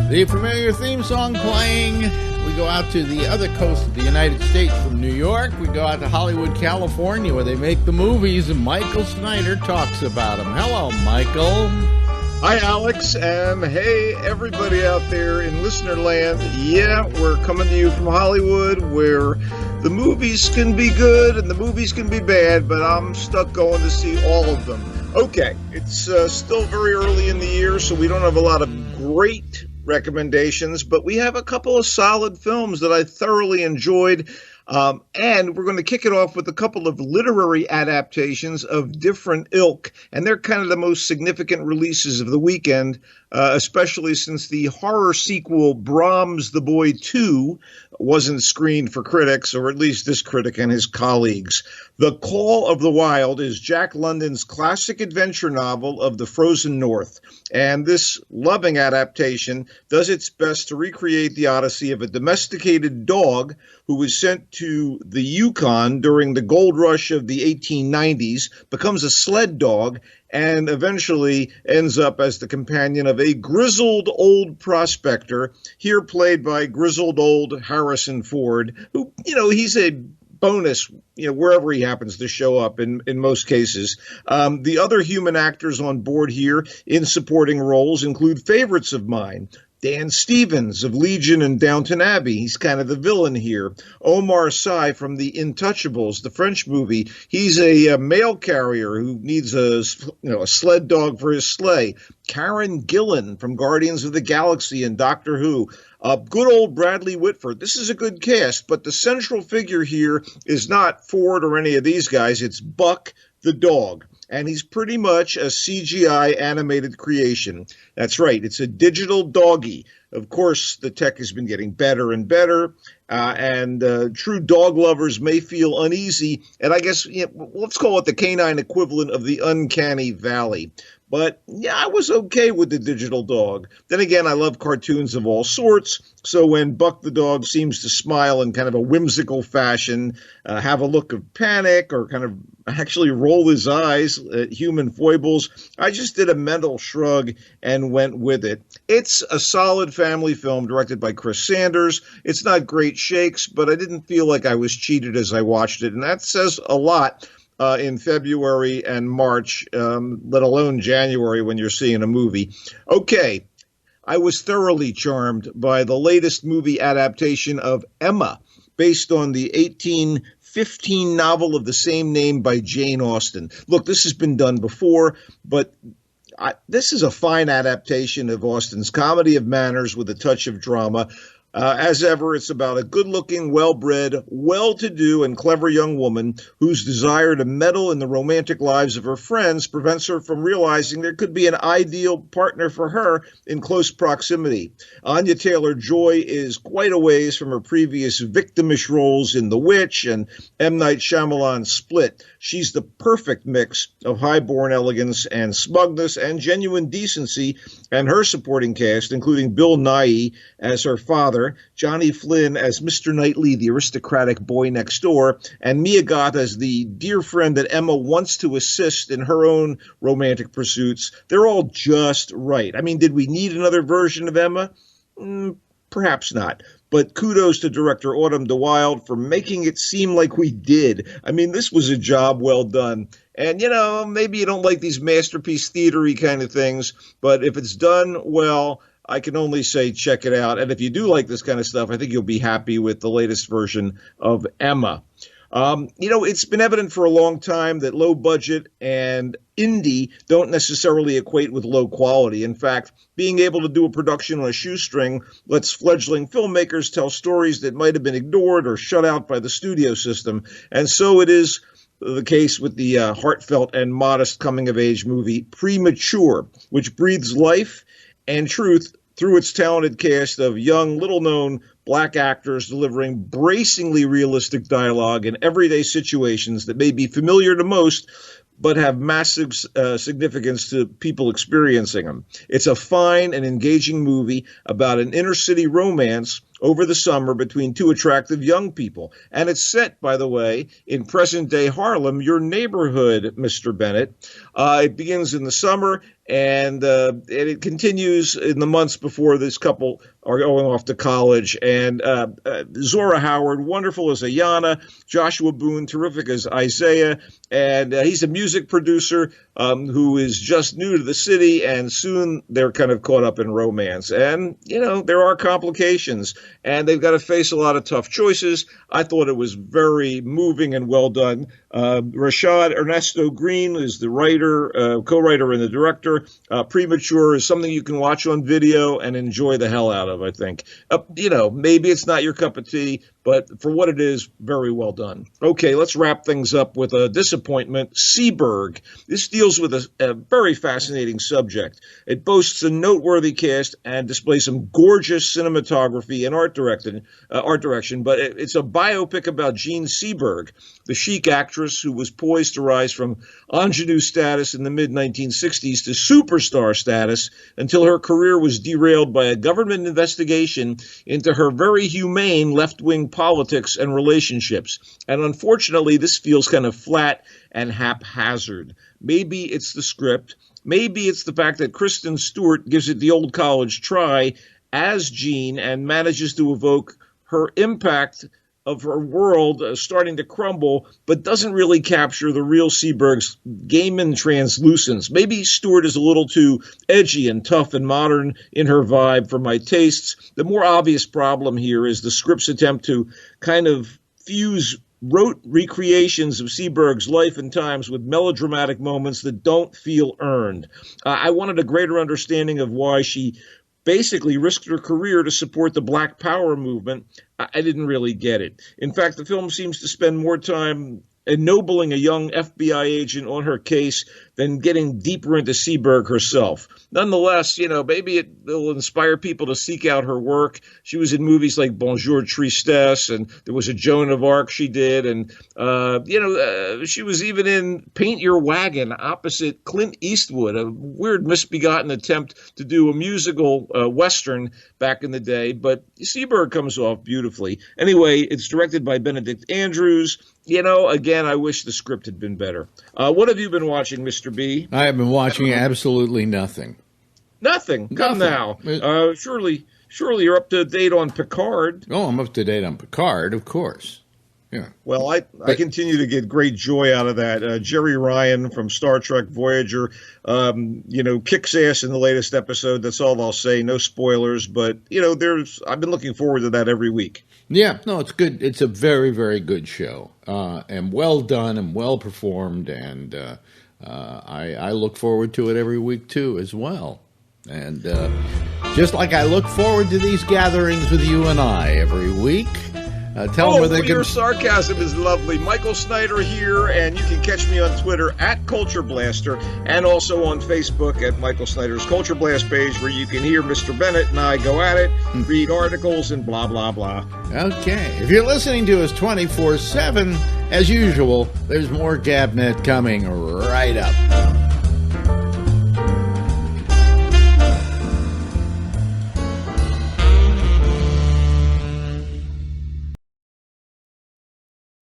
The familiar theme song playing. We go out to the other coast of the United States from New York. We go out to Hollywood, California, where they make the movies, and Michael Snyder talks about them. Hello, Michael. Hi, Alex, and hey, everybody out there in listener land. Yeah, we're coming to you from Hollywood, where the movies can be good and the movies can be bad, but I'm stuck going to see all of them. Okay, it's still very early in the year, so we don't have a lot of great recommendations, but we have a couple of solid films that I thoroughly enjoyed. And we're going to kick it off with a couple of literary adaptations of different ilk, and they're kind of the most significant releases of the weekend, especially since the horror sequel Brahms the Boy 2 wasn't screened for critics, or at least this critic and his colleagues. The Call of the Wild is Jack London's classic adventure novel of the frozen North, and this loving adaptation does its best to recreate the odyssey of a domesticated dog who was sent to the Yukon during the gold rush of the 1890s, becomes a sled dog, and eventually ends up as the companion of a grizzled old prospector, here played by grizzled old Harrison Ford, who, he's a bonus, wherever he happens to show up in most cases. The other human actors on board here in supporting roles include favorites of mine. Dan Stevens of Legion and Downton Abbey. He's kind of the villain here. Omar Sy from The Intouchables, the French movie. He's a mail carrier who needs a sled dog for his sleigh. Karen Gillan from Guardians of the Galaxy and Doctor Who. Good old Bradley Whitford. This is a good cast, but the central figure here is not Ford or any of these guys. It's Buck the dog. And he's pretty much a CGI animated creation. That's right, it's a digital doggy. Of course, the tech has been getting better and better, and true dog lovers may feel uneasy, and I guess let's call it the canine equivalent of the uncanny valley. But yeah, I was okay with the digital dog. Then again, I love cartoons of all sorts, so when Buck the dog seems to smile in kind of a whimsical fashion, have a look of panic, or kind of actually roll his eyes at human foibles, I just did a mental shrug and went with it. It's a solid family film directed by Chris Sanders. It's not great shakes, but I didn't feel like I was cheated as I watched it, and that says a lot in February and March, let alone January when you're seeing a movie. Okay, I was thoroughly charmed by the latest movie adaptation of Emma, based on the 1815 novel of the same name by Jane Austen. Look, this has been done before, but this is a fine adaptation of Austen's comedy of manners with a touch of drama. As ever, it's about a good-looking, well-bred, well-to-do, and clever young woman whose desire to meddle in the romantic lives of her friends prevents her from realizing there could be an ideal partner for her in close proximity. Anya Taylor-Joy is quite a ways from her previous victimish roles in The Witch and M. Night Shyamalan's Split. She's the perfect mix of high-born elegance and smugness and genuine decency, and her supporting cast, including Bill Nighy as her father, Johnny Flynn as Mr. Knightley, the aristocratic boy next door, and Mia Goth as the dear friend that Emma wants to assist in her own romantic pursuits. They're all just right. I mean, did we need another version of Emma? Perhaps not. But kudos to director Autumn de Wilde for making it seem like we did. I mean, this was a job well done. And, maybe you don't like these masterpiece theater-y kind of things, but if it's done well, I can only say check it out. And if you do like this kind of stuff, I think you'll be happy with the latest version of Emma. It's been evident for a long time that low budget and indie don't necessarily equate with low quality. In fact, being able to do a production on a shoestring lets fledgling filmmakers tell stories that might have been ignored or shut out by the studio system. And so it is the case with the heartfelt and modest coming-of-age movie Premature, which breathes life and truth through its talented cast of young, little-known black actors delivering bracingly realistic dialogue in everyday situations that may be familiar to most, but have massive significance to people experiencing them. It's a fine and engaging movie about an inner-city romance over the summer between two attractive young people. And it's set, by the way, in present-day Harlem, your neighborhood, Mr. Bennett. It begins in the summer, and it continues in the months before this couple are going off to college. And Zora Howard, wonderful as Ayanna, Joshua Boone, terrific as Isaiah, and he's a music producer who is just new to the city, and soon they're kind of caught up in romance. And, you know, there are complications, and they've got to face a lot of tough choices. I thought it was very moving and well done. Rashad Ernesto Green is the writer, co-writer and the director. Premature is something you can watch on video and enjoy the hell out of, I think. You know, maybe it's not your cup of tea, but for what it is, very well done. Okay, let's wrap things up with a disappointment. Seberg. This deals with a very fascinating subject. It boasts a noteworthy cast and displays some gorgeous cinematography and art direction, but it's a biopic about Jean Seberg, the chic actress who was poised to rise from ingenue status in the mid-1960s to superstar status until her career was derailed by a government investigation into her very humane left-wing politics and relationships. And unfortunately, this feels kind of flat and haphazard. Maybe it's the script. Maybe it's the fact that Kristen Stewart gives it the old college try as Jean and manages to evoke her impact of her world starting to crumble, but doesn't really capture the real Seberg's Gaiman translucence. Maybe Stewart is a little too edgy and tough and modern in her vibe for my tastes. The more obvious problem here is the script's attempt to kind of fuse rote recreations of Seberg's life and times with melodramatic moments that don't feel earned. I wanted a greater understanding of why she basically risked her career to support the Black Power movement. I didn't really get it. In fact, the film seems to spend more time ennobling a young FBI agent on her case than getting deeper into Seberg herself. Nonetheless, you know, maybe it will inspire people to seek out her work. She was in movies like Bonjour Tristesse, and there was a Joan of Arc she did, and, she was even in Paint Your Wagon opposite Clint Eastwood, a weird misbegotten attempt to do a musical Western back in the day, but Seberg comes off beautifully. Anyway, it's directed by Benedict Andrews. You know, again, I wish the script had been better. What have you been watching, Mr. B? I have been watching absolutely nothing. Nothing? Come now. Surely you're up to date on Picard. Oh, I'm up to date on Picard, of course. Yeah. Well, I continue to get great joy out of that. Jerry Ryan from Star Trek Voyager, kicks ass in the latest episode. That's all I'll say. No spoilers, but I've been looking forward to that every week. Yeah, no, it's good. It's a very, very good show, and well done and well performed, and I look forward to it every week too, as well. And just like I look forward to these gatherings with you and I every week. Tell them where they can. Your sarcasm is lovely. Michael Snyder here, and you can catch me on Twitter at Culture Blaster, and also on Facebook at Michael Snyder's Culture Blast page, where you can hear Mr. Bennett and I go at it, read articles, and blah, blah, blah. Okay. If you're listening to us 24/7, as usual, there's more GABNet coming right up.